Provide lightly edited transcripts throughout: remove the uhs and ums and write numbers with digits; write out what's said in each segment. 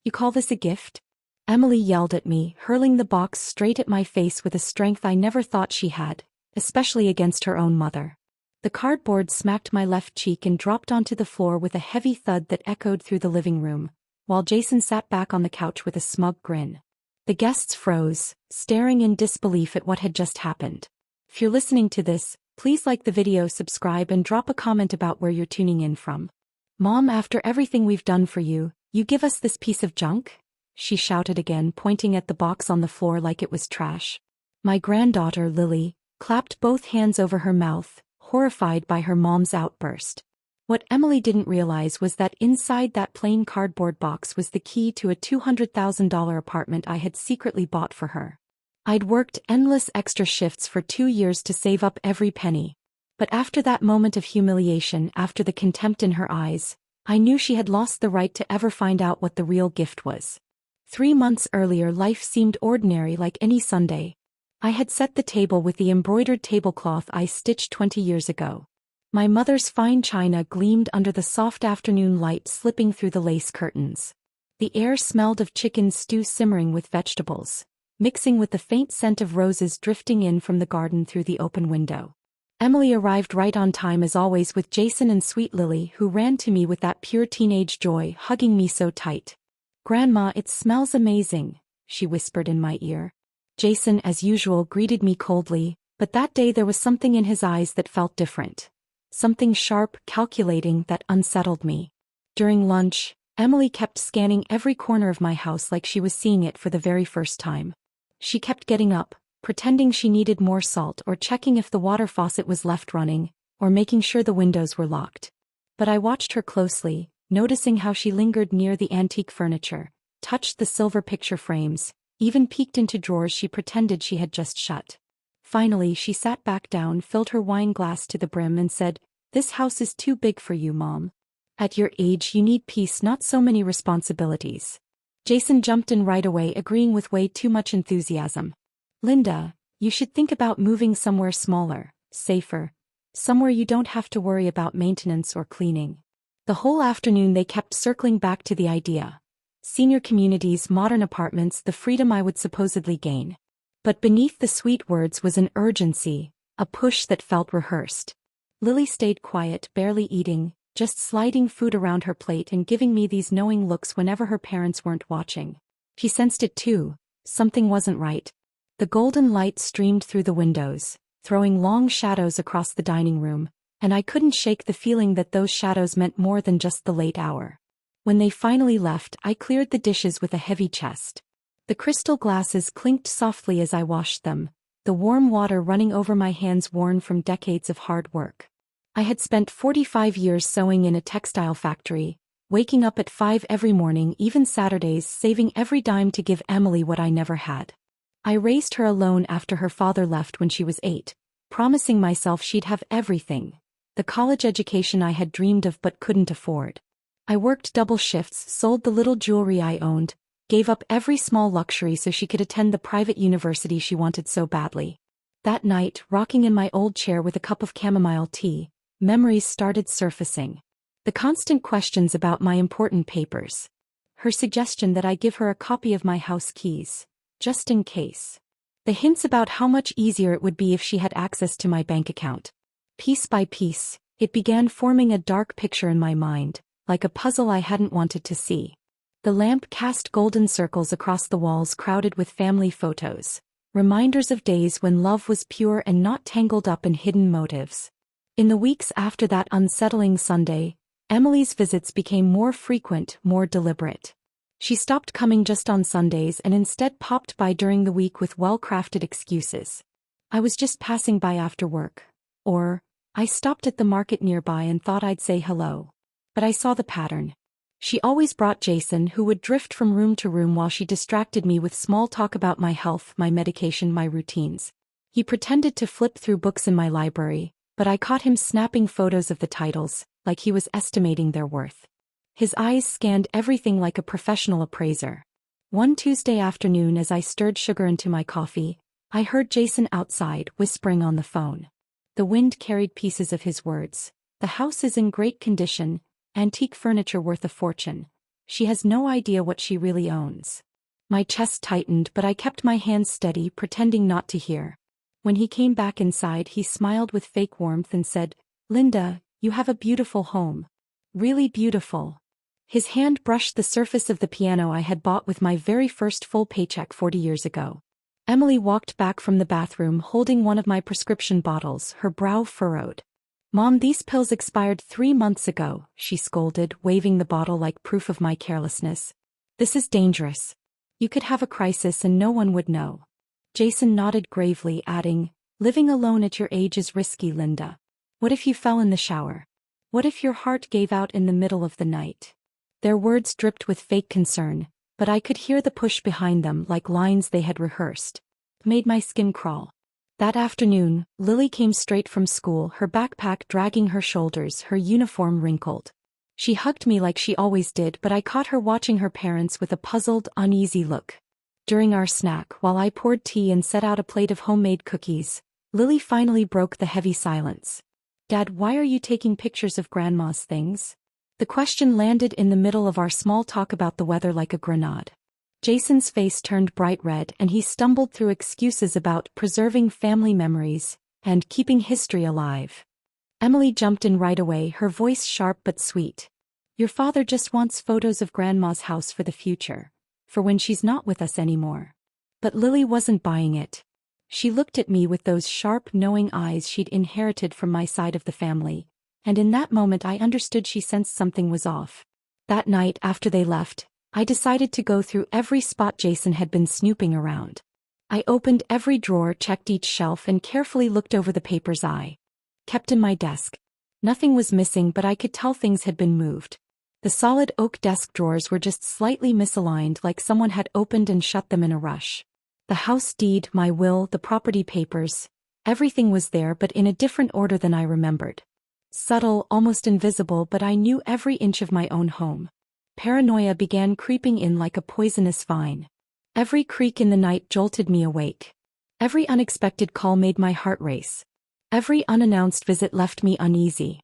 You call this a gift? Emily yelled at me, hurling the box straight at my face with a strength I never thought she had, especially against her own mother. The cardboard smacked my left cheek and dropped onto the floor with a heavy thud that echoed through the living room, while Jason sat back on the couch with a smug grin. The guests froze, staring in disbelief at what had just happened. If you're listening to this, please like the video, subscribe, and drop a comment about where you're tuning in from. Mom, after everything we've done for you, you give us this piece of junk? She shouted again, pointing at the box on the floor like it was trash. My granddaughter, Lily, clapped both hands over her mouth, horrified by her mom's outburst. What Emily didn't realize was that inside that plain cardboard box was the key to a $200,000 apartment I had secretly bought for her. I'd worked endless extra shifts for 2 years to save up every penny. But after that moment of humiliation, after the contempt in her eyes, I knew she had lost the right to ever find out what the real gift was. 3 months earlier, life seemed ordinary, like any Sunday. I had set the table with the embroidered tablecloth I stitched 20 years ago. My mother's fine china gleamed under the soft afternoon light slipping through the lace curtains. The air smelled of chicken stew simmering with vegetables, mixing with the faint scent of roses drifting in from the garden through the open window. Emily arrived right on time as always, with Jason and sweet Lily, who ran to me with that pure teenage joy, hugging me so tight. "Grandma, it smells amazing," she whispered in my ear. Jason, as usual, greeted me coldly, but that day there was something in his eyes that felt different. Something sharp, calculating, that unsettled me. During lunch, Emily kept scanning every corner of my house like she was seeing it for the very first time. She kept getting up, pretending she needed more salt, or checking if the water faucet was left running, or making sure the windows were locked. But I watched her closely, noticing how she lingered near the antique furniture, touched the silver picture frames, even peeked into drawers she pretended she had just shut. Finally, she sat back down, filled her wine glass to the brim, and said, "This house is too big for you, Mom. At your age, you need peace, not so many responsibilities." Jason jumped in right away, agreeing with way too much enthusiasm. "Linda, you should think about moving somewhere smaller, safer, somewhere you don't have to worry about maintenance or cleaning." The whole afternoon they kept circling back to the idea. Senior communities, modern apartments, the freedom I would supposedly gain. But beneath the sweet words was an urgency, a push that felt rehearsed. Lily stayed quiet, barely eating, just sliding food around her plate and giving me these knowing looks whenever her parents weren't watching. She sensed it too. Something wasn't right. The golden light streamed through the windows, throwing long shadows across the dining room, and I couldn't shake the feeling that those shadows meant more than just the late hour. When they finally left, I cleared the dishes with a heavy chest. The crystal glasses clinked softly as I washed them, the warm water running over my hands worn from decades of hard work. I had spent 45 years sewing in a textile factory, waking up at 5 every morning, even Saturdays, saving every dime to give Emily what I never had. I raised her alone after her father left when she was 8, promising myself she'd have everything, the college education I had dreamed of but couldn't afford. I worked double shifts, sold the little jewelry I owned, gave up every small luxury so she could attend the private university she wanted so badly. That night, rocking in my old chair with a cup of chamomile tea, memories started surfacing. The constant questions about my important papers. Her suggestion that I give her a copy of my house keys, just in case. The hints about how much easier it would be if she had access to my bank account. Piece by piece, it began forming a dark picture in my mind, like a puzzle I hadn't wanted to see. The lamp cast golden circles across the walls crowded with family photos, reminders of days when love was pure and not tangled up in hidden motives. In the weeks after that unsettling Sunday, Emily's visits became more frequent, more deliberate. She stopped coming just on Sundays and instead popped by during the week with well-crafted excuses. "I was just passing by after work," or "I stopped at the market nearby and thought I'd say hello." But I saw the pattern. She always brought Jason, who would drift from room to room while she distracted me with small talk about my health, my medication, my routines. He pretended to flip through books in my library, but I caught him snapping photos of the titles, like he was estimating their worth. His eyes scanned everything like a professional appraiser. One Tuesday afternoon, as I stirred sugar into my coffee, I heard Jason outside, whispering on the phone. The wind carried pieces of his words. "The house is in great condition, antique furniture worth a fortune. She has no idea what she really owns. My chest tightened, but I kept my hands steady, pretending not to hear. When he came back inside, he smiled with fake warmth and said, "Linda, you have a beautiful home. Really beautiful." His hand brushed the surface of the piano I had bought with my very first full paycheck 40 years ago. Emily walked back from the bathroom holding one of my prescription bottles, her brow furrowed. "Mom, these pills expired 3 months ago," she scolded, waving the bottle like proof of my carelessness. "This is dangerous. You could have a crisis and no one would know." Jason nodded gravely, adding, "Living alone at your age is risky, Linda. What if you fell in the shower? What if your heart gave out in the middle of the night?" Their words dripped with fake concern, but I could hear the push behind them like lines they had rehearsed. It made my skin crawl. That afternoon, Lily came straight from school, her backpack dragging her shoulders, her uniform wrinkled. She hugged me like she always did, but I caught her watching her parents with a puzzled, uneasy look. During our snack, while I poured tea and set out a plate of homemade cookies, Lily finally broke the heavy silence. "Dad, why are you taking pictures of Grandma's things?" The question landed in the middle of our small talk about the weather like a grenade. Jason's face turned bright red and he stumbled through excuses about preserving family memories and keeping history alive. Emily jumped in right away, her voice sharp but sweet. "Your father just wants photos of Grandma's house for the future, for when she's not with us anymore." But Lily wasn't buying it. She looked at me with those sharp, knowing eyes she'd inherited from my side of the family, and in that moment I understood she sensed something was off. That night, after they left, I decided to go through every spot Jason had been snooping around. I opened every drawer, checked each shelf, and carefully looked over the papers I kept in my desk. Nothing was missing, but I could tell things had been moved. The solid oak desk drawers were just slightly misaligned, like someone had opened and shut them in a rush. The house deed, my will, the property papers, everything was there, but in a different order than I remembered. Subtle, almost invisible, but I knew every inch of my own home. Paranoia began creeping in like a poisonous vine. Every creak in the night jolted me awake. Every unexpected call made my heart race. Every unannounced visit left me uneasy.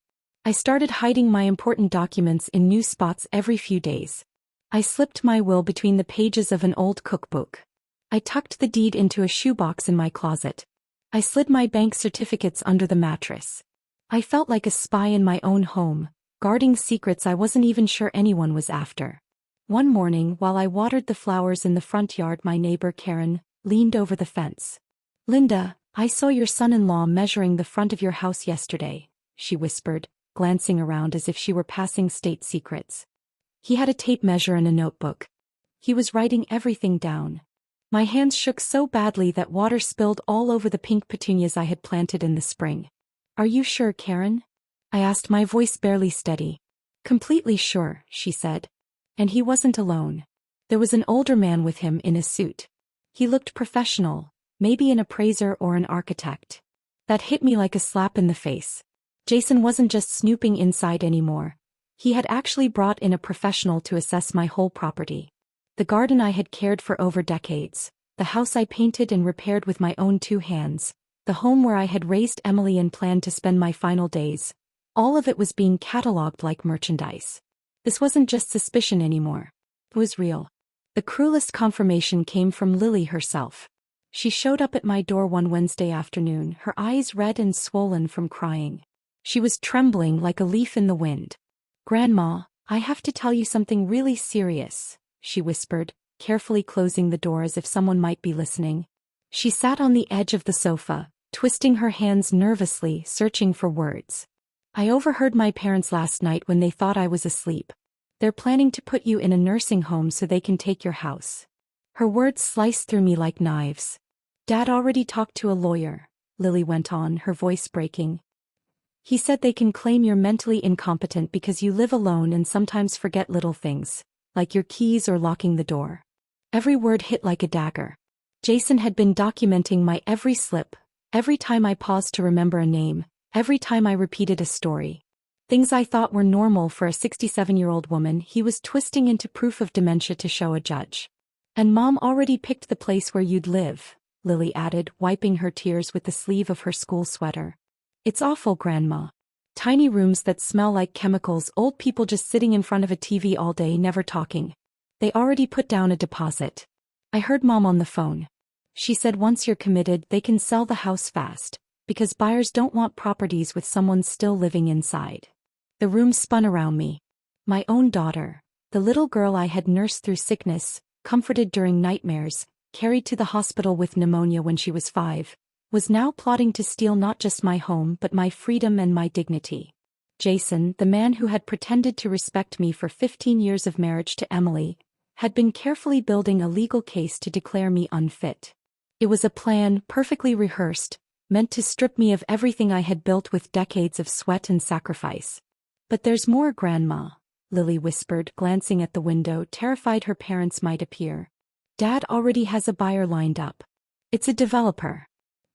I started hiding my important documents in new spots every few days. I slipped my will between the pages of an old cookbook. I tucked the deed into a shoebox in my closet. I slid my bank certificates under the mattress. I felt like a spy in my own home, guarding secrets I wasn't even sure anyone was after. One morning, while I watered the flowers in the front yard, my neighbor Karen leaned over the fence. "Linda, I saw your son-in-law measuring the front of your house yesterday," she whispered, glancing around as if she were passing state secrets. "He had a tape measure and a notebook. He was writing everything down." My hands shook so badly that water spilled all over the pink petunias I had planted in the spring. "Are you sure, Karen?" I asked, my voice barely steady. "Completely sure," she said. And he wasn't alone. There was an older man with him in a suit. He looked professional, maybe an appraiser or an architect. That hit me like a slap in the face. Jason wasn't just snooping inside anymore. He had actually brought in a professional to assess my whole property. The garden I had cared for over decades, the house I painted and repaired with my own 2 hands, the home where I had raised Emily and planned to spend my final days. All of it was being catalogued like merchandise. This wasn't just suspicion anymore. It was real. The cruelest confirmation came from Lily herself. She showed up at my door one Wednesday afternoon, her eyes red and swollen from crying. She was trembling like a leaf in the wind. "Grandma, I have to tell you something really serious," she whispered, carefully closing the door as if someone might be listening. She sat on the edge of the sofa, twisting her hands nervously, searching for words. "I overheard my parents last night when they thought I was asleep. They're planning to put you in a nursing home so they can take your house." Her words sliced through me like knives. "Dad already talked to a lawyer," Lily went on, her voice breaking. "He said they can claim you're mentally incompetent because you live alone and sometimes forget little things, like your keys or locking the door." Every word hit like a dagger. Jason had been documenting my every slip, every time I paused to remember a name, every time I repeated a story. Things I thought were normal for a 67-year-old woman, he was twisting into proof of dementia to show a judge. "And Mom already picked the place where you'd live," Lily added, wiping her tears with the sleeve of her school sweater. "It's awful, Grandma." Tiny rooms that smell like chemicals, old people just sitting in front of a TV all day never talking. They already put down a deposit. I heard Mom on the phone. She said once you're committed they can sell the house fast, because buyers don't want properties with someone still living inside. The room spun around me. My own daughter, the little girl I had nursed through sickness, comforted during nightmares, carried to the hospital with pneumonia when she was 5, was now plotting to steal not just my home but my freedom and my dignity. Jason, the man who had pretended to respect me for 15 years of marriage to Emily, had been carefully building a legal case to declare me unfit. It was a plan, perfectly rehearsed, meant to strip me of everything I had built with decades of sweat and sacrifice. "But there's more, Grandma," Lily whispered, glancing at the window, terrified her parents might appear. "Dad already has a buyer lined up. It's a developer.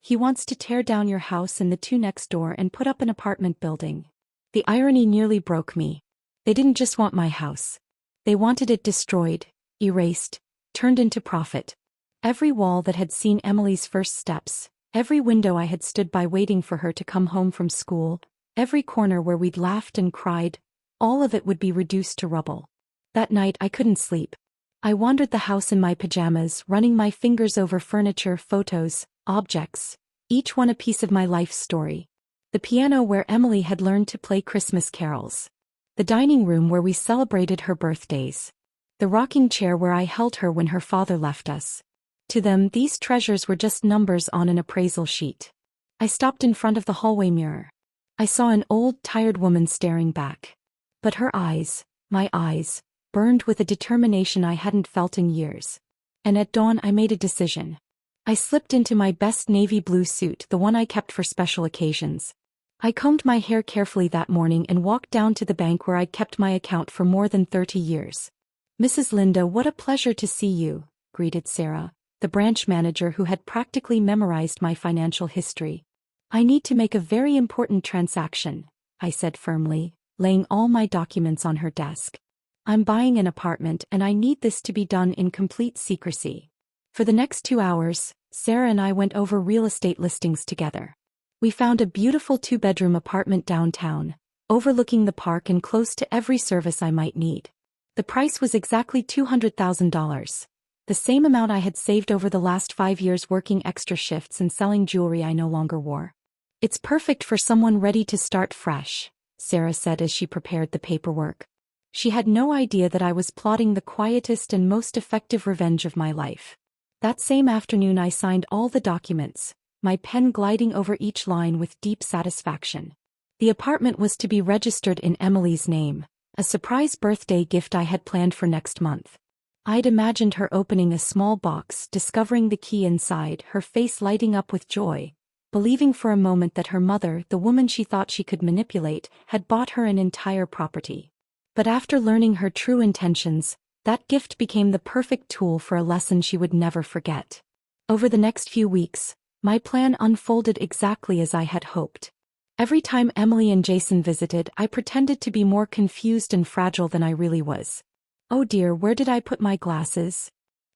He wants to tear down your house and the 2 next door and put up an apartment building." The irony nearly broke me. They didn't just want my house. They wanted it destroyed, erased, turned into profit. Every wall that had seen Emily's first steps, every window I had stood by waiting for her to come home from school, every corner where we'd laughed and cried, all of it would be reduced to rubble. That night I couldn't sleep. I wandered the house in my pajamas, running my fingers over furniture, photos, objects, each one a piece of my life's story. The piano where Emily had learned to play Christmas carols. The dining room where we celebrated her birthdays. The rocking chair where I held her when her father left us. To them, these treasures were just numbers on an appraisal sheet. I stopped in front of the hallway mirror. I saw an old, tired woman staring back. But her eyes, my eyes, burned with a determination I hadn't felt in years. And at dawn I made a decision. I slipped into my best navy blue suit, the one I kept for special occasions. I combed my hair carefully that morning and walked down to the bank where I'd kept my account for more than 30 years. "Mrs. Linda, what a pleasure to see you," greeted Sarah, the branch manager who had practically memorized my financial history. "I need to make a very important transaction," I said firmly, laying all my documents on her desk. "I'm buying an apartment and I need this to be done in complete secrecy." For the next 2 hours, Sarah and I went over real estate listings together. We found a beautiful 2-bedroom apartment downtown, overlooking the park and close to every service I might need. The price was exactly $200,000, the same amount I had saved over the last 5 years working extra shifts and selling jewelry I no longer wore. "It's perfect for someone ready to start fresh," Sarah said as she prepared the paperwork. She had no idea that I was plotting the quietest and most effective revenge of my life. That same afternoon I signed all the documents, my pen gliding over each line with deep satisfaction. The apartment was to be registered in Emily's name, a surprise birthday gift I had planned for next month. I'd imagined her opening a small box, discovering the key inside, her face lighting up with joy, believing for a moment that her mother, the woman she thought she could manipulate, had bought her an entire property. But after learning her true intentions, that gift became the perfect tool for a lesson she would never forget. Over the next few weeks, my plan unfolded exactly as I had hoped. Every time Emily and Jason visited, I pretended to be more confused and fragile than I really was. "Oh dear, where did I put my glasses?"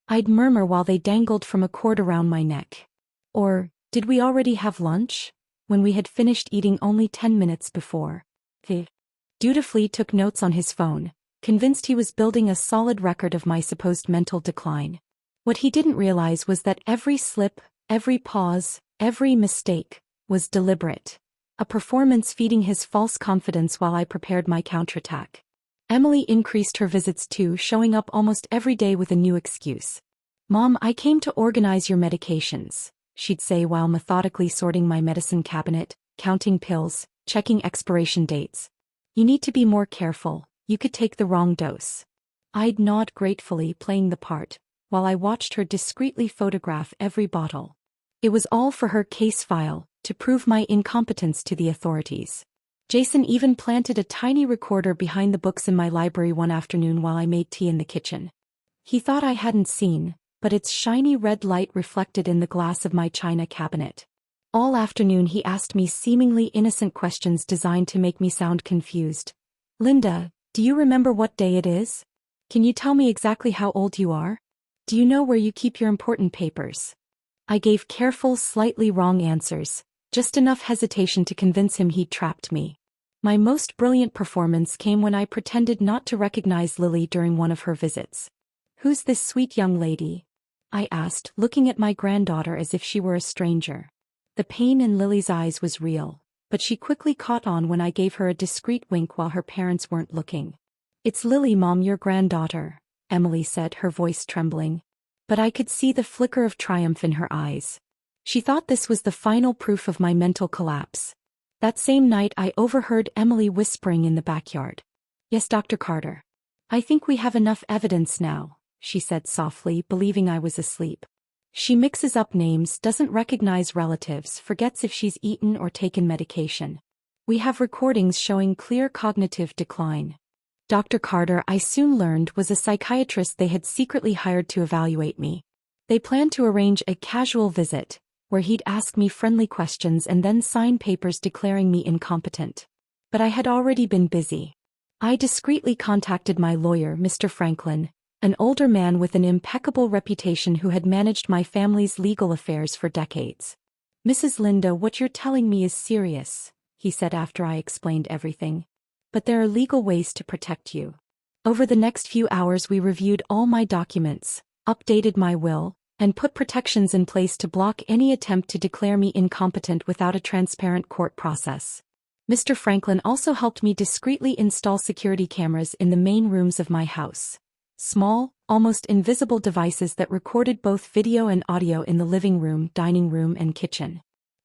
I'd murmur while they dangled from a cord around my neck. Or, "Did we already have lunch?" when we had finished eating only 10 minutes before. He dutifully took notes on his phone, convinced he was building a solid record of my supposed mental decline. What he didn't realize was that every slip, every pause, every mistake, was deliberate. A performance feeding his false confidence while I prepared my counterattack. Emily increased her visits too, showing up almost every day with a new excuse. "Mom, I came to organize your medications," she'd say while methodically sorting my medicine cabinet, counting pills, checking expiration dates. "You need to be more careful, you could take the wrong dose." I'd nod gratefully, playing the part, while I watched her discreetly photograph every bottle. It was all for her case file, to prove my incompetence to the authorities. Jason even planted a tiny recorder behind the books in my library one afternoon while I made tea in the kitchen. He thought I hadn't seen, but its shiny red light reflected in the glass of my china cabinet. All afternoon he asked me seemingly innocent questions designed to make me sound confused. "Linda, do you remember what day it is? Can you tell me exactly how old you are? Do you know where you keep your important papers?" I gave careful, slightly wrong answers, just enough hesitation to convince him he'd trapped me. My most brilliant performance came when I pretended not to recognize Lily during one of her visits. "Who's this sweet young lady?" I asked, looking at my granddaughter as if she were a stranger. The pain in Lily's eyes was real, but she quickly caught on when I gave her a discreet wink while her parents weren't looking. "It's Lily, Mom, your granddaughter," Emily said, her voice trembling. But I could see the flicker of triumph in her eyes. She thought this was the final proof of my mental collapse. That same night I overheard Emily whispering in the backyard. "Yes, Dr. Carter. I think we have enough evidence now," she said softly, believing I was asleep. "She mixes up names, doesn't recognize relatives, forgets if she's eaten or taken medication. We have recordings showing clear cognitive decline." Dr. Carter, I soon learned, was a psychiatrist they had secretly hired to evaluate me. They planned to arrange a casual visit, where he'd ask me friendly questions and then sign papers declaring me incompetent. But I had already been busy. I discreetly contacted my lawyer, Mr. Franklin, an older man with an impeccable reputation who had managed my family's legal affairs for decades. "Mrs. Linda, what you're telling me is serious," he said after I explained everything. "But there are legal ways to protect you." Over the next few hours we reviewed all my documents, updated my will, and put protections in place to block any attempt to declare me incompetent without a transparent court process. Mr. Franklin also helped me discreetly install security cameras in the main rooms of my house. Small, almost invisible devices that recorded both video and audio in the living room, dining room, and kitchen.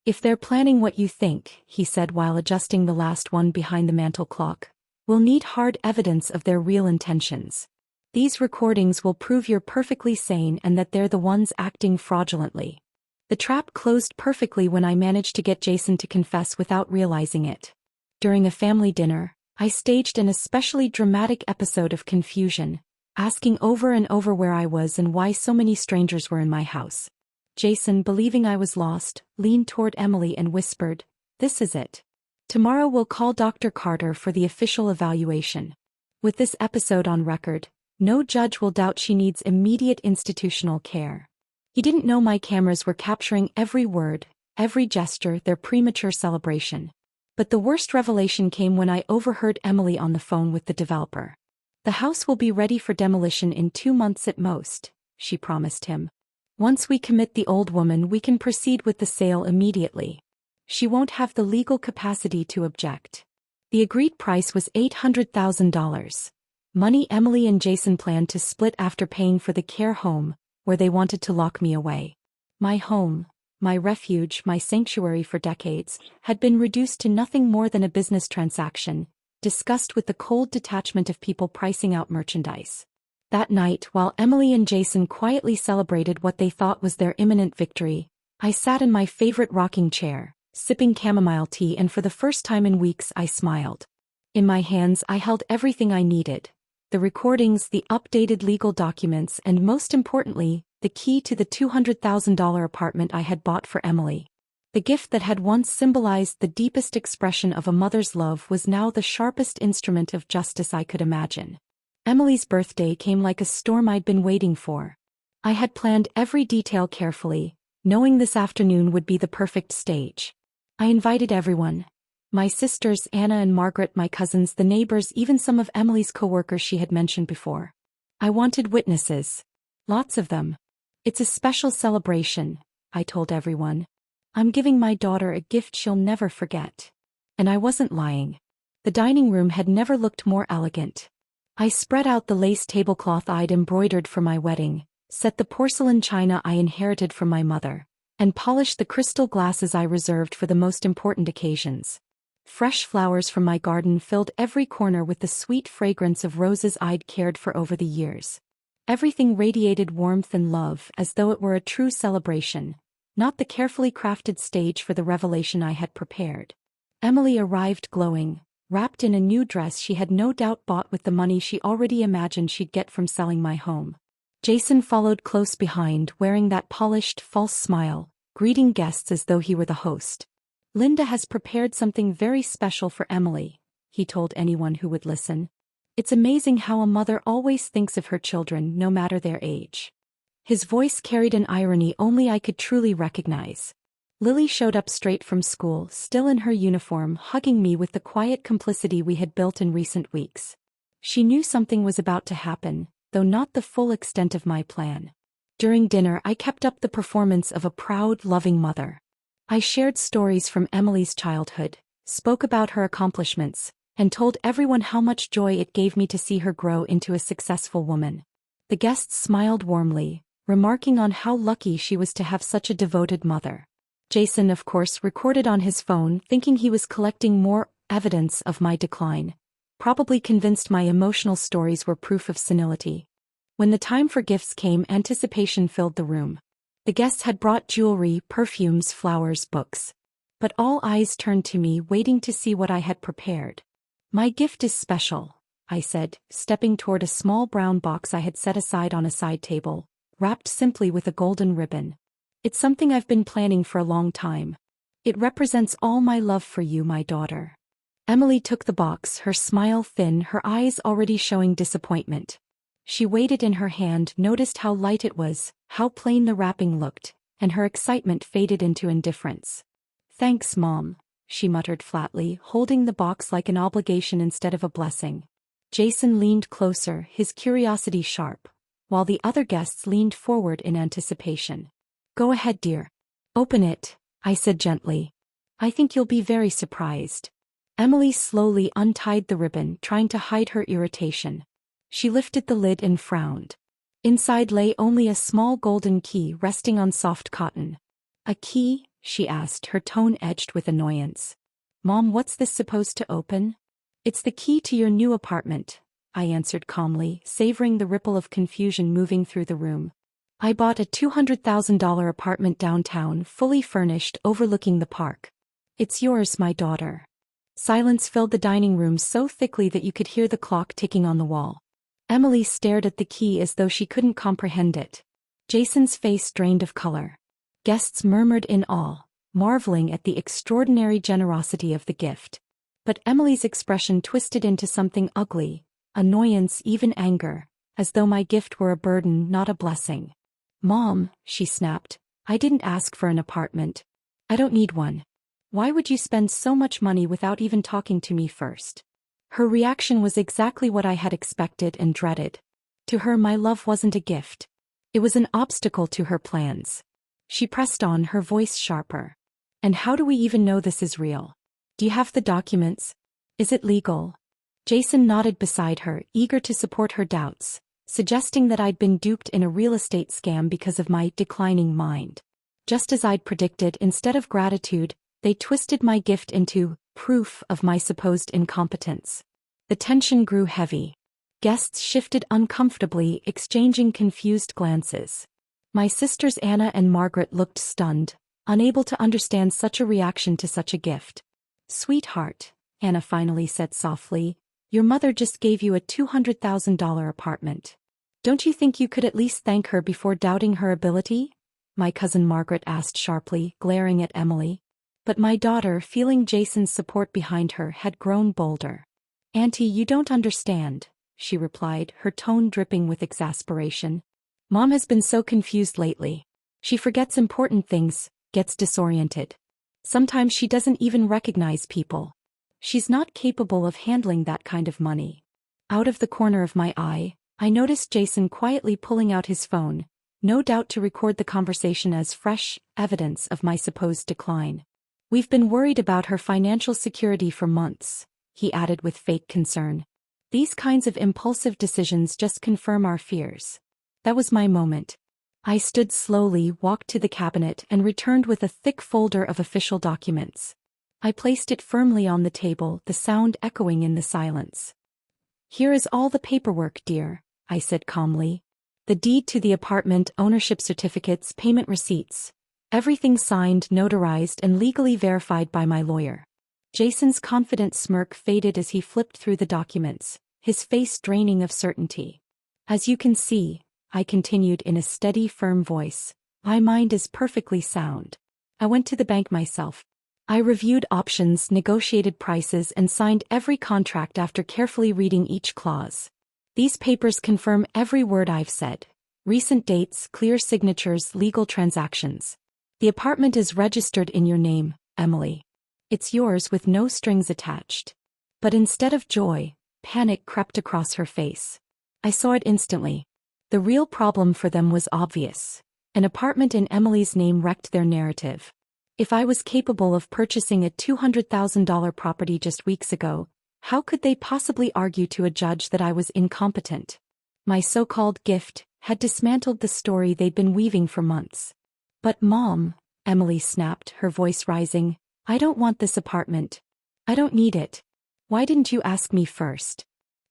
"If they're planning what you think," he said while adjusting the last one behind the mantel clock, "we'll need hard evidence of their real intentions. These recordings will prove you're perfectly sane and that they're the ones acting fraudulently." The trap closed perfectly when I managed to get Jason to confess without realizing it. During a family dinner, I staged an especially dramatic episode of confusion, asking over and over where I was and why so many strangers were in my house. Jason, believing I was lost, leaned toward Emily and whispered, "This is it. Tomorrow we'll call Dr. Carter for the official evaluation. With this episode on record, no judge will doubt she needs immediate institutional care." He didn't know my cameras were capturing every word, every gesture, their premature celebration. But the worst revelation came when I overheard Emily on the phone with the developer. "The house will be ready for demolition in 2 months at most," she promised him. "Once we commit the old woman, we can proceed with the sale immediately. She won't have the legal capacity to object." The agreed price was $800,000. Money Emily and Jason planned to split after paying for the care home, where they wanted to lock me away. My home, my refuge, my sanctuary for decades, had been reduced to nothing more than a business transaction, discussed with the cold detachment of people pricing out merchandise. That night, while Emily and Jason quietly celebrated what they thought was their imminent victory, I sat in my favorite rocking chair, sipping chamomile tea, and for the first time in weeks I smiled. In my hands I held everything I needed: the recordings, the updated legal documents, and most importantly, the key to the $200,000 apartment I had bought for Emily. The gift that had once symbolized the deepest expression of a mother's love was now the sharpest instrument of justice I could imagine. Emily's birthday came like a storm I'd been waiting for. I had planned every detail carefully, knowing this afternoon would be the perfect stage. I invited everyone. My sisters Anna and Margaret, my cousins, the neighbors, even some of Emily's co-workers she had mentioned before. I wanted witnesses. Lots of them. "It's a special celebration," I told everyone. "I'm giving my daughter a gift she'll never forget." And I wasn't lying. The dining room had never looked more elegant. I spread out the lace tablecloth I'd embroidered for my wedding, set the porcelain china I inherited from my mother, and polished the crystal glasses I reserved for the most important occasions. Fresh flowers from my garden filled every corner with the sweet fragrance of roses I'd cared for over the years. Everything radiated warmth and love, as though it were a true celebration, not the carefully crafted stage for the revelation I had prepared. Emily arrived glowing, wrapped in a new dress she had no doubt bought with the money she already imagined she'd get from selling my home. Jason followed close behind, wearing that polished, false smile, greeting guests as though he were the host. "Linda has prepared something very special for Emily," he told anyone who would listen. "It's amazing how a mother always thinks of her children, no matter their age." His voice carried an irony only I could truly recognize. Lily showed up straight from school, still in her uniform, hugging me with the quiet complicity we had built in recent weeks. She knew something was about to happen, though not the full extent of my plan. During dinner, I kept up the performance of a proud, loving mother. I shared stories from Emily's childhood, spoke about her accomplishments, and told everyone how much joy it gave me to see her grow into a successful woman. The guests smiled warmly, remarking on how lucky she was to have such a devoted mother. Jason, of course, recorded on his phone, thinking he was collecting more evidence of my decline, probably convinced my emotional stories were proof of senility. When the time for gifts came, anticipation filled the room. The guests had brought jewelry, perfumes, flowers, books. But all eyes turned to me, waiting to see what I had prepared. "My gift is special," I said, stepping toward a small brown box I had set aside on a side table, wrapped simply with a golden ribbon. "It's something I've been planning for a long time. It represents all my love for you, my daughter." Emily took the box, her smile thin, her eyes already showing disappointment. She weighed it in her hand, noticed how light it was, how plain the wrapping looked, and her excitement faded into indifference. "Thanks, Mom," she muttered flatly, holding the box like an obligation instead of a blessing. Jason leaned closer, his curiosity sharp, while the other guests leaned forward in anticipation. "Go ahead, dear. Open it," I said gently. "I think you'll be very surprised." Emily slowly untied the ribbon, trying to hide her irritation. She lifted the lid and frowned. Inside lay only a small golden key resting on soft cotton. "A key?" she asked, her tone edged with annoyance. "Mom, what's this supposed to open?" "It's the key to your new apartment," I answered calmly, savoring the ripple of confusion moving through the room. "I bought a $200,000 apartment downtown, fully furnished, overlooking the park. It's yours, my daughter." Silence filled the dining room so thickly that you could hear the clock ticking on the wall. Emily stared at the key as though she couldn't comprehend it. Jason's face drained of color. Guests murmured in awe, marveling at the extraordinary generosity of the gift. But Emily's expression twisted into something ugly, annoyance, even anger, as though my gift were a burden, not a blessing. "Mom," she snapped, "I didn't ask for an apartment. I don't need one. Why would you spend so much money without even talking to me first?" Her reaction was exactly what I had expected and dreaded. To her, my love wasn't a gift. It was an obstacle to her plans. She pressed on, her voice sharper. "And how do we even know this is real? Do you have the documents? Is it legal?" Jason nodded beside her, eager to support her doubts, suggesting that I'd been duped in a real estate scam because of my declining mind. Just as I'd predicted, instead of gratitude, they twisted my gift into proof of my supposed incompetence. The tension grew heavy. Guests shifted uncomfortably, exchanging confused glances. My sisters Anna and Margaret looked stunned, unable to understand such a reaction to such a gift. "Sweetheart," Anna finally said softly, "your mother just gave you a $200,000 apartment. Don't you think you could at least thank her before doubting her ability?" my cousin Margaret asked sharply, glaring at Emily. But my daughter, feeling Jason's support behind her, had grown bolder. "Auntie, you don't understand," she replied, her tone dripping with exasperation. "Mom has been so confused lately. She forgets important things, gets disoriented. Sometimes she doesn't even recognize people. She's not capable of handling that kind of money." Out of the corner of my eye, I noticed Jason quietly pulling out his phone, no doubt to record the conversation as fresh evidence of my supposed decline. "We've been worried about her financial security for months," he added with fake concern. "These kinds of impulsive decisions just confirm our fears." That was my moment. I stood slowly, walked to the cabinet, and returned with a thick folder of official documents. I placed it firmly on the table, the sound echoing in the silence. "Here is all the paperwork, dear," I said calmly. "The deed to the apartment, ownership certificates, payment receipts. Everything signed, notarized, and legally verified by my lawyer." Jason's confident smirk faded as he flipped through the documents, his face draining of certainty. "As you can see," I continued in a steady, firm voice, "my mind is perfectly sound. I went to the bank myself. I reviewed options, negotiated prices, and signed every contract after carefully reading each clause. These papers confirm every word I've said. Recent dates, clear signatures, legal transactions. The apartment is registered in your name, Emily. It's yours with no strings attached. But instead of joy, panic crept across her face. I saw it instantly. The real problem for them was obvious. An apartment in Emily's name wrecked their narrative. If I was capable of purchasing a $200,000 property just weeks ago, how could they possibly argue to a judge that I was incompetent? My so-called gift had dismantled the story they'd been weaving for months. But Mom, Emily snapped, her voice rising, I don't want this apartment. I don't need it. Why didn't you ask me first?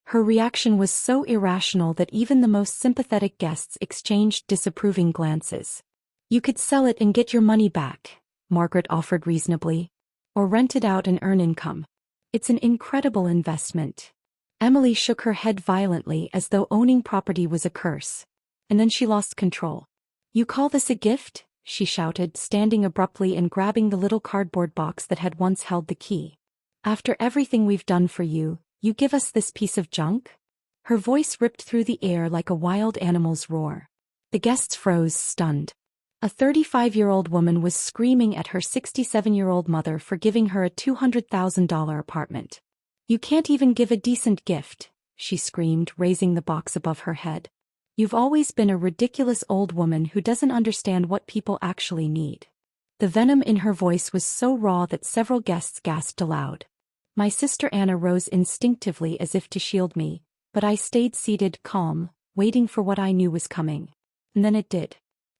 Her reaction was so irrational that even the most sympathetic guests exchanged disapproving glances. You could sell it and get your money back, Margaret offered reasonably. Or rent it out and earn income. It's an incredible investment. Emily shook her head violently as though owning property was a curse. And then she lost control. You call this a gift? She shouted, standing abruptly and grabbing the little cardboard box that had once held the key. After everything we've done for you, you give us this piece of junk? Her voice ripped through the air like a wild animal's roar. The guests froze, stunned. A 35-year-old woman was screaming at her 67-year-old mother for giving her a $200,000 apartment. You can't even give a decent gift, she screamed, raising the box above her head. You've always been a ridiculous old woman who doesn't understand what people actually need. The venom in her voice was so raw that several guests gasped aloud. My sister Anna rose instinctively as if to shield me, but I stayed seated, calm, waiting for what I knew was coming. And then it did.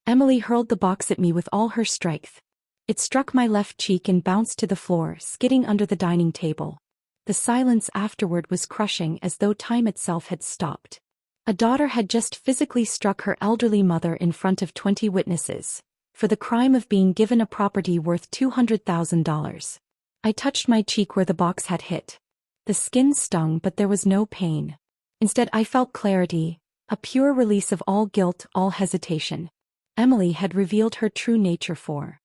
Emily hurled the box at me with all her strength. It struck my left cheek and bounced to the floor, skidding under the dining table. The silence afterward was crushing, as though time itself had stopped. A daughter had just physically struck her elderly mother in front of 20 witnesses, for the crime of being given a property worth $200,000. I touched my cheek where the box had hit. The skin stung, but there was no pain. Instead, I felt clarity, a pure release of all guilt, all hesitation. Emily had revealed her true nature for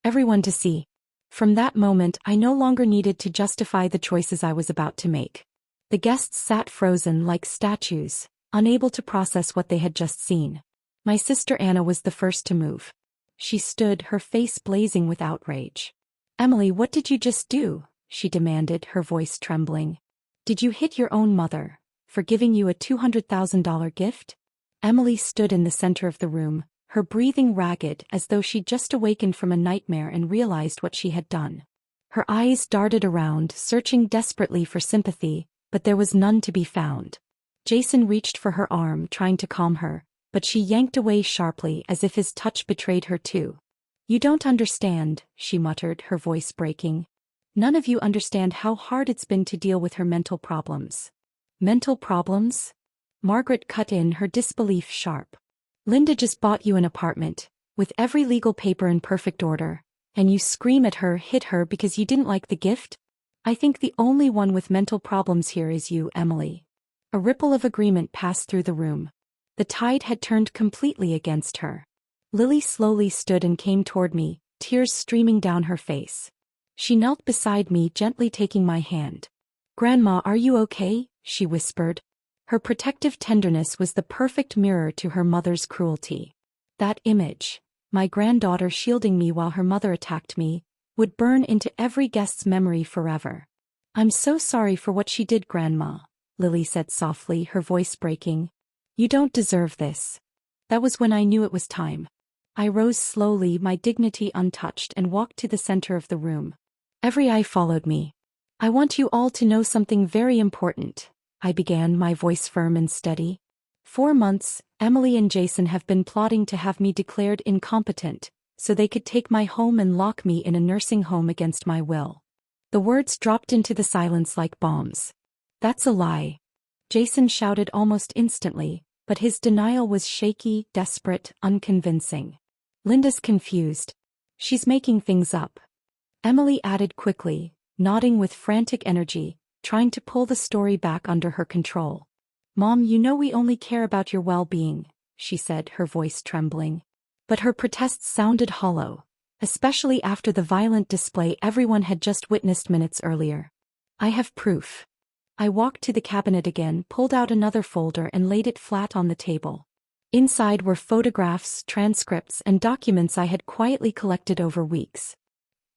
everyone to see. From that moment, I no longer needed to justify the choices I was about to make. The guests sat frozen like statues, unable to process what they had just seen. My sister Anna was the first to move. She stood, her face blazing with outrage. Emily, what did you just do? She demanded, her voice trembling. Did you hit your own mother for giving you a $200,000 gift? Emily stood in the center of the room, her breathing ragged as though she'd just awakened from a nightmare and realized what she had done. Her eyes darted around, searching desperately for sympathy, but there was none to be found. Jason reached for her arm, trying to calm her, but she yanked away sharply as if his touch betrayed her too. You don't understand, she muttered, her voice breaking. None of you understand how hard it's been to deal with her mental problems. Mental problems? Margaret cut in, her disbelief sharp. Linda just bought you an apartment, with every legal paper in perfect order, and you scream at her, hit her because you didn't like the gift? I think the only one with mental problems here is you, Emily. A ripple of agreement passed through the room. The tide had turned completely against her. Lily slowly stood and came toward me, tears streaming down her face. She knelt beside me, gently taking my hand. Grandma, are you okay? She whispered. Her protective tenderness was the perfect mirror to her mother's cruelty. That image, my granddaughter shielding me while her mother attacked me, would burn into every guest's memory forever. I'm so sorry for what she did, Grandma, Lily said softly, her voice breaking. You don't deserve this. That was when I knew it was time. I rose slowly, my dignity untouched, and walked to the center of the room. Every eye followed me. I want you all to know something very important, I began, my voice firm and steady. 4 months, Emily and Jason have been plotting to have me declared incompetent, so they could take my home and lock me in a nursing home against my will. The words dropped into the silence like bombs. That's a lie, Jason shouted almost instantly, but his denial was shaky, desperate, unconvincing. Linda's confused. She's making things up, Emily added quickly, nodding with frantic energy, trying to pull the story back under her control. Mom, you know we only care about your well-being, she said, her voice trembling. But her protests sounded hollow, especially after the violent display everyone had just witnessed minutes earlier. I have proof. I walked to the cabinet again, pulled out another folder and laid it flat on the table. Inside were photographs, transcripts, and documents I had quietly collected over weeks.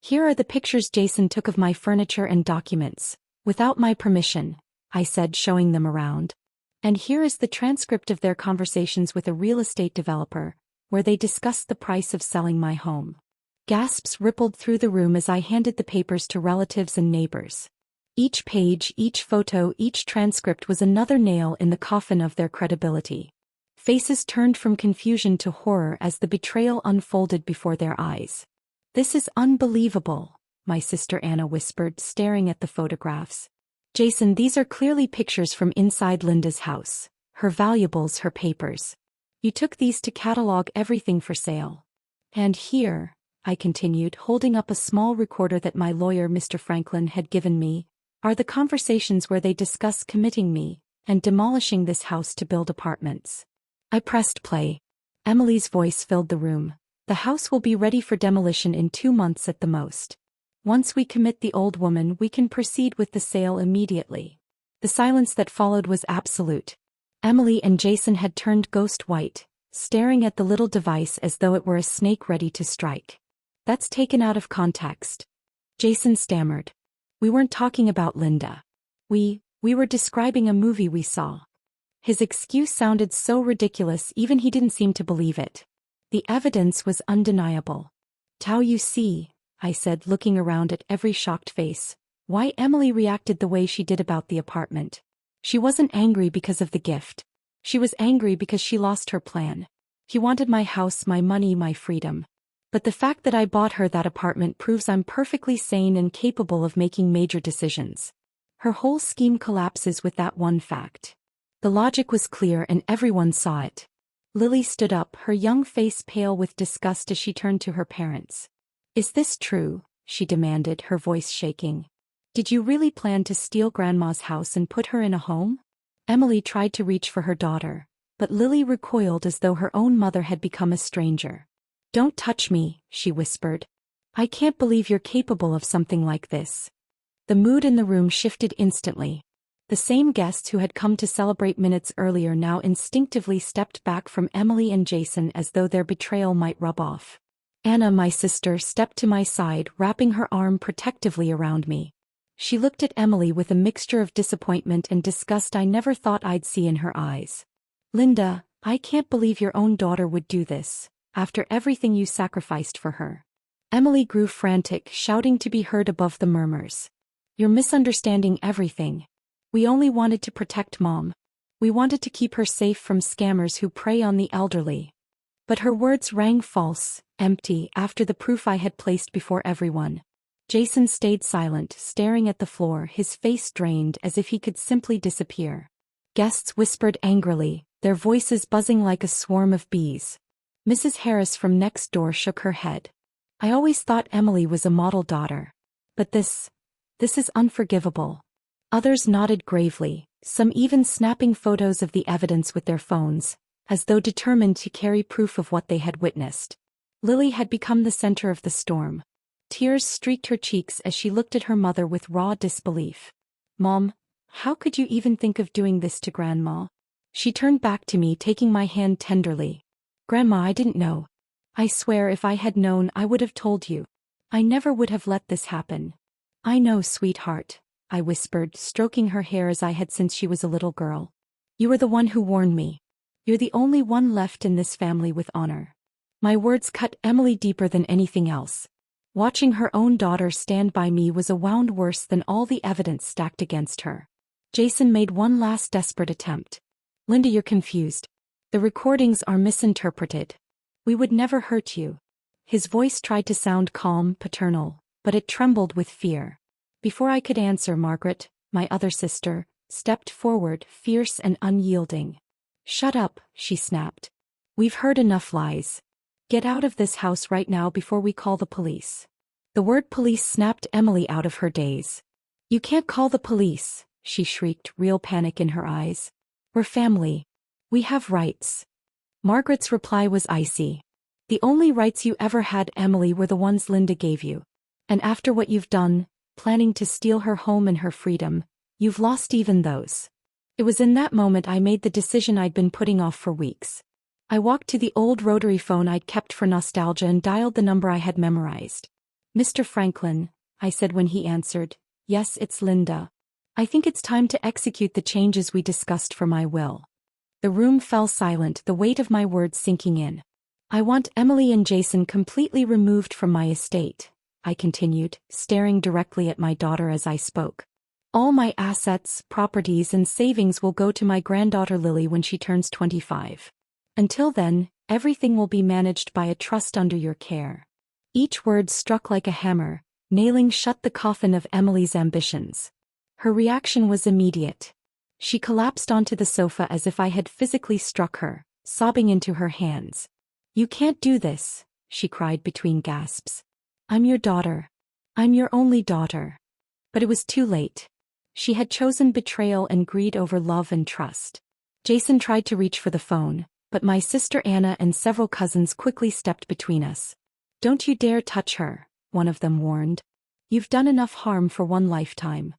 Here are the pictures Jason took of my furniture and documents, without my permission, I said, showing them around. And here is the transcript of their conversations with a real estate developer, where they discussed the price of selling my home. Gasps rippled through the room as I handed the papers to relatives and neighbors. Each page, each photo, each transcript was another nail in the coffin of their credibility. Faces turned from confusion to horror as the betrayal unfolded before their eyes. "This is unbelievable," my sister Anna whispered, staring at the photographs. "Jason, these are clearly pictures from inside Linda's house, her valuables, her papers. You took these to catalog everything for sale. And here," I continued, holding up a small recorder that my lawyer, Mr. Franklin, had given me, "are the conversations where they discuss committing me and demolishing this house to build apartments." I pressed play. Emily's voice filled the room. "The house will be ready for demolition in 2 months at the most. Once we commit the old woman, we can proceed with the sale immediately." The silence that followed was absolute. Emily and Jason had turned ghost white, staring at the little device as though it were a snake ready to strike. "That's taken out of context," Jason stammered. "We weren't talking about Linda. We were describing a movie we saw." His excuse sounded so ridiculous even he didn't seem to believe it. The evidence was undeniable. "Tao, you see," I said, looking around at every shocked face, "why Emily reacted the way she did about the apartment. She wasn't angry because of the gift. She was angry because she lost her plan. He wanted my house, my money, my freedom. But the fact that I bought her that apartment proves I'm perfectly sane and capable of making major decisions. Her whole scheme collapses with that one fact." The logic was clear and everyone saw it. Lily stood up, her young face pale with disgust as she turned to her parents. "Is this true?" she demanded, her voice shaking. "Did you really plan to steal Grandma's house and put her in a home?" Emily tried to reach for her daughter, but Lily recoiled as though her own mother had become a stranger. "Don't touch me," she whispered. "I can't believe you're capable of something like this." The mood in the room shifted instantly. The same guests who had come to celebrate minutes earlier now instinctively stepped back from Emily and Jason as though their betrayal might rub off. Anna, my sister, stepped to my side, wrapping her arm protectively around me. She looked at Emily with a mixture of disappointment and disgust I never thought I'd see in her eyes. "Linda, I can't believe your own daughter would do this, after everything you sacrificed for her." Emily grew frantic, shouting to be heard above the murmurs. "You're misunderstanding everything. We only wanted to protect Mom. We wanted to keep her safe from scammers who prey on the elderly." But her words rang false, empty, after the proof I had placed before everyone. Jason stayed silent, staring at the floor, his face drained as if he could simply disappear. Guests whispered angrily, their voices buzzing like a swarm of bees. Mrs. Harris from next door shook her head. "I always thought Emily was a model daughter. But this is unforgivable." Others nodded gravely, some even snapping photos of the evidence with their phones, as though determined to carry proof of what they had witnessed. Lily had become the center of the storm. Tears streaked her cheeks as she looked at her mother with raw disbelief. "Mom, how could you even think of doing this to Grandma?" She turned back to me, taking my hand tenderly. "Grandma, I didn't know. I swear if I had known I would have told you. I never would have let this happen." "I know, sweetheart," I whispered, stroking her hair as I had since she was a little girl. "You were the one who warned me. You're the only one left in this family with honor." My words cut Emily deeper than anything else. Watching her own daughter stand by me was a wound worse than all the evidence stacked against her. Jason made one last desperate attempt. "Linda, you're confused. The recordings are misinterpreted. We would never hurt you." His voice tried to sound calm, paternal, but it trembled with fear. Before I could answer, Margaret, my other sister, stepped forward, fierce and unyielding. "Shut up," she snapped. "We've heard enough lies. Get out of this house right now before we call the police." The word police snapped Emily out of her daze. "You can't call the police," she shrieked, real panic in her eyes. "We're family. We have rights." Margaret's reply was icy. "The only rights you ever had, Emily, were the ones Linda gave you. And after what you've done, planning to steal her home and her freedom, you've lost even those." It was in that moment I made the decision I'd been putting off for weeks. I walked to the old rotary phone I'd kept for nostalgia and dialed the number I had memorized. "Mr. Franklin," I said when he answered. "Yes, it's Linda. I think it's time to execute the changes we discussed for my will." The room fell silent, the weight of my words sinking in. "I want Emily and Jason completely removed from my estate," I continued, staring directly at my daughter as I spoke. "All my assets, properties, and savings will go to my granddaughter Lily when she turns 25. Until then, everything will be managed by a trust under your care." Each word struck like a hammer, nailing shut the coffin of Emily's ambitions. Her reaction was immediate. She collapsed onto the sofa as if I had physically struck her, sobbing into her hands. "You can't do this," she cried between gasps. "I'm your daughter. I'm your only daughter." But it was too late. She had chosen betrayal and greed over love and trust. Jason tried to reach for the phone, but my sister Anna and several cousins quickly stepped between us. "Don't you dare touch her," one of them warned. "You've done enough harm for one lifetime."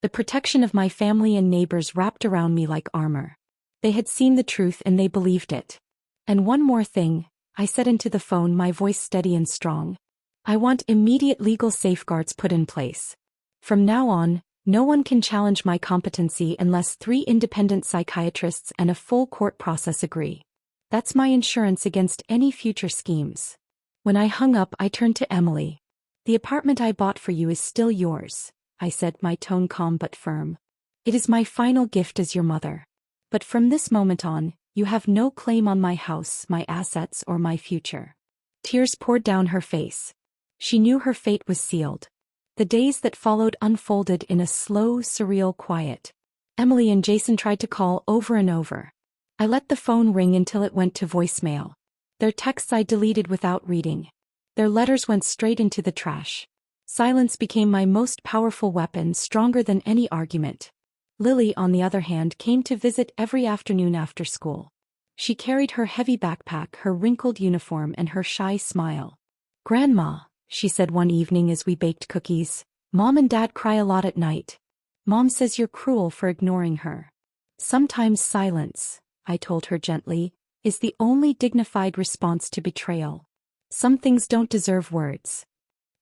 The protection of my family and neighbors wrapped around me like armor. They had seen the truth and they believed it. "And one more thing," I said into the phone, my voice steady and strong. "I want immediate legal safeguards put in place. From now on, no one can challenge my competency unless 3 independent psychiatrists and a full court process agree. That's my insurance against any future schemes." When I hung up, I turned to Emily. "The apartment I bought for you is still yours," I said, my tone calm but firm. "It is my final gift as your mother. But from this moment on, you have no claim on my house, my assets, or my future." Tears poured down her face. She knew her fate was sealed. The days that followed unfolded in a slow, surreal quiet. Emily and Jason tried to call over and over. I let the phone ring until it went to voicemail. Their texts I deleted without reading. Their letters went straight into the trash. Silence became my most powerful weapon, stronger than any argument. Lily, on the other hand, came to visit every afternoon after school. She carried her heavy backpack, her wrinkled uniform, and her shy smile. "Grandma," she said one evening as we baked cookies, "Mom and Dad cry a lot at night. Mom says you're cruel for ignoring her." "Sometimes silence," I told her gently, "is the only dignified response to betrayal. Some things don't deserve words."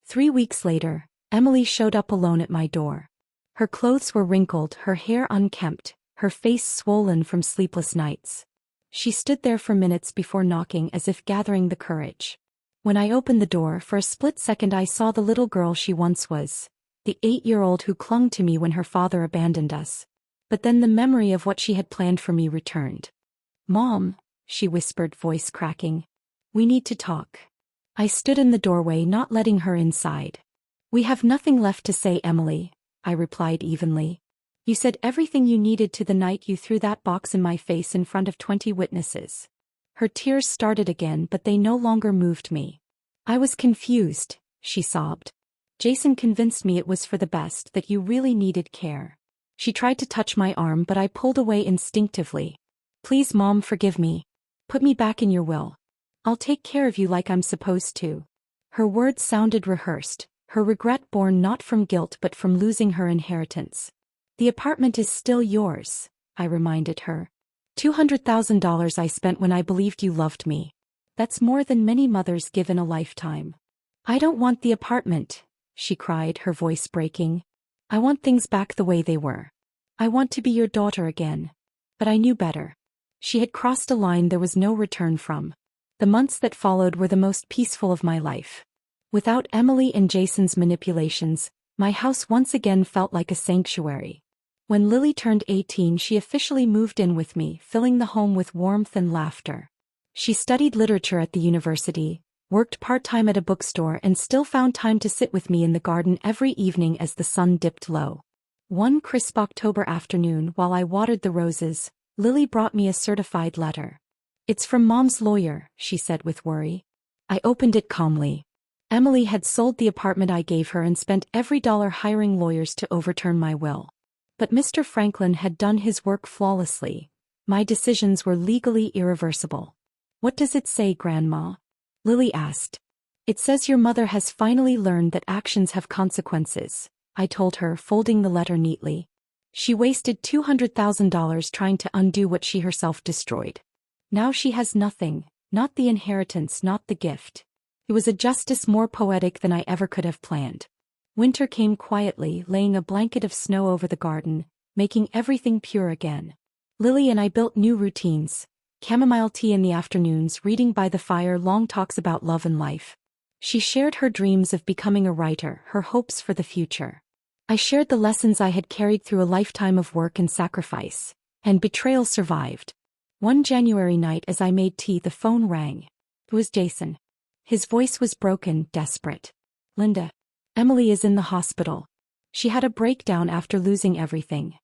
3 weeks later, Emily showed up alone at my door. Her clothes were wrinkled, her hair unkempt, her face swollen from sleepless nights. She stood there for minutes before knocking, as if gathering the courage. When I opened the door, for a split second I saw the little girl she once was, the 8-year-old who clung to me when her father abandoned us. But then the memory of what she had planned for me returned. "Mom," she whispered, voice cracking. "We need to talk." I stood in the doorway, not letting her inside. "We have nothing left to say, Emily," I replied evenly. "You said everything you needed to the night you threw that box in my face in front of 20 witnesses." Her tears started again, but they no longer moved me. "I was confused," she sobbed. "Jason convinced me it was for the best, that you really needed care." She tried to touch my arm, but I pulled away instinctively. "Please, Mom, forgive me. Put me back in your will. I'll take care of you like I'm supposed to." Her words sounded rehearsed, her regret born not from guilt but from losing her inheritance. "The apartment is still yours," I reminded her. $200,000 I spent when I believed you loved me. That's more than many mothers give in a lifetime." "I don't want the apartment," she cried, her voice breaking. "I want things back the way they were. I want to be your daughter again." But I knew better. She had crossed a line there was no return from. The months that followed were the most peaceful of my life. Without Emily and Jason's manipulations, my house once again felt like a sanctuary. When Lily turned 18, she officially moved in with me, filling the home with warmth and laughter. She studied literature at the university, worked part-time at a bookstore, and still found time to sit with me in the garden every evening as the sun dipped low. One crisp October afternoon, while I watered the roses, Lily brought me a certified letter. "It's from Mom's lawyer," she said with worry. I opened it calmly. Emily had sold the apartment I gave her and spent every dollar hiring lawyers to overturn my will. But Mr. Franklin had done his work flawlessly. My decisions were legally irreversible. "What does it say, Grandma?" Lily asked. "It says your mother has finally learned that actions have consequences," I told her, folding the letter neatly. "She wasted $200,000 trying to undo what she herself destroyed. Now she has nothing, not the inheritance, not the gift. It was a justice more poetic than I ever could have planned. Winter came quietly, laying a blanket of snow over the garden, making everything pure again. Lily and I built new routines. Chamomile tea in the afternoons, reading by the fire, long talks about love and life. She shared her dreams of becoming a writer, her hopes for the future. I shared the lessons I had carried through a lifetime of work and sacrifice. And betrayal survived. One January night as I made tea, the phone rang. It was Jason. His voice was broken, desperate. "Linda. Emily is in the hospital. She had a breakdown after losing everything."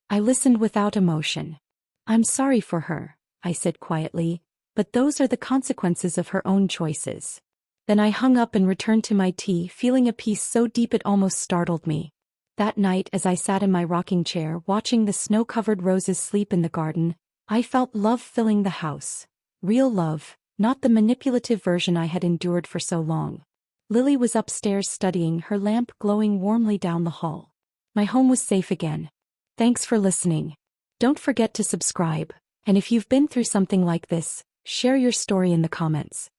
I listened without emotion. "I'm sorry for her," I said quietly, "but those are the consequences of her own choices." Then I hung up and returned to my tea, feeling a peace so deep it almost startled me. That night, as I sat in my rocking chair watching the snow-covered roses sleep in the garden, I felt love filling the house. Real love, not the manipulative version I had endured for so long. Lily was upstairs studying, her lamp glowing warmly down the hall. My home was safe again. Thanks for listening. Don't forget to subscribe, and if you've been through something like this, share your story in the comments.